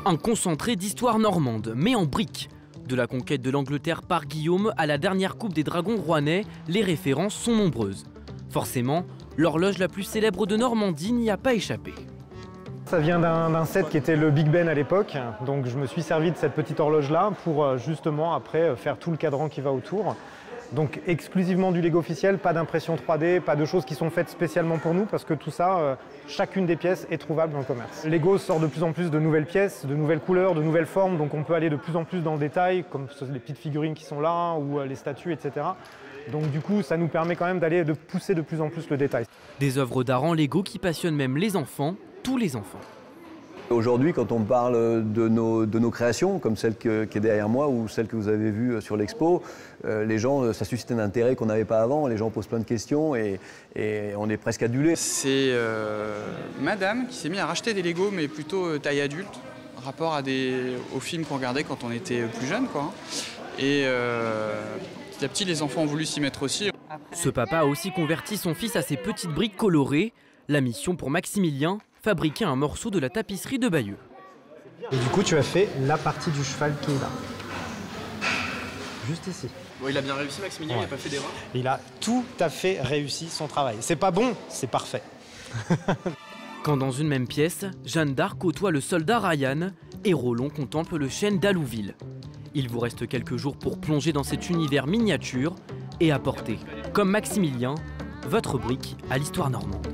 Un concentré d'histoire normande, mais en briques. De la conquête de l'Angleterre par Guillaume à la dernière coupe des dragons rouennais, les références sont nombreuses. Forcément, l'horloge la plus célèbre de Normandie n'y a pas échappé. Ça vient d'un set qui était le Big Ben à l'époque, donc je me suis servi de cette petite horloge-là pour justement après faire tout le cadran qui va autour. Donc exclusivement du Lego officiel, pas d'impression 3D, pas de choses qui sont faites spécialement pour nous parce que tout ça, chacune des pièces est trouvable dans le commerce. Lego sort de plus en plus de nouvelles pièces, de nouvelles couleurs, de nouvelles formes, donc on peut aller de plus en plus dans le détail, comme les petites figurines qui sont là ou les statues, etc. Donc du coup, ça nous permet quand même de pousser de plus en plus le détail. Des œuvres d'art en Lego qui passionnent même les enfants, tous les enfants. Aujourd'hui, quand on parle de nos créations, comme celle qui est derrière moi ou celle que vous avez vue sur l'expo, les gens, ça suscite un intérêt qu'on n'avait pas avant. Les gens posent plein de questions et on est presque adulé. C'est madame qui s'est mise à racheter des Lego, mais plutôt taille adulte, rapport aux films qu'on regardait quand on était plus jeune, quoi. Et petit à petit, les enfants ont voulu s'y mettre aussi. Ce papa a aussi converti son fils à ces petites briques colorées. La mission pour Maximilien, fabriquer un morceau de la tapisserie de Bayeux. Et du coup, tu as fait la partie du cheval qui est là. Juste ici. Bon, il a bien réussi, Maximilien, ouais. Il n'a pas fait d'erreur. Il a tout à fait réussi son travail. C'est pas bon, c'est parfait. Quand dans une même pièce, Jeanne d'Arc côtoie le soldat Ryan et Roland contemple le chêne d'Allouville. Il vous reste quelques jours pour plonger dans cet univers miniature et apporter, comme Maximilien, votre brique à l'histoire normande.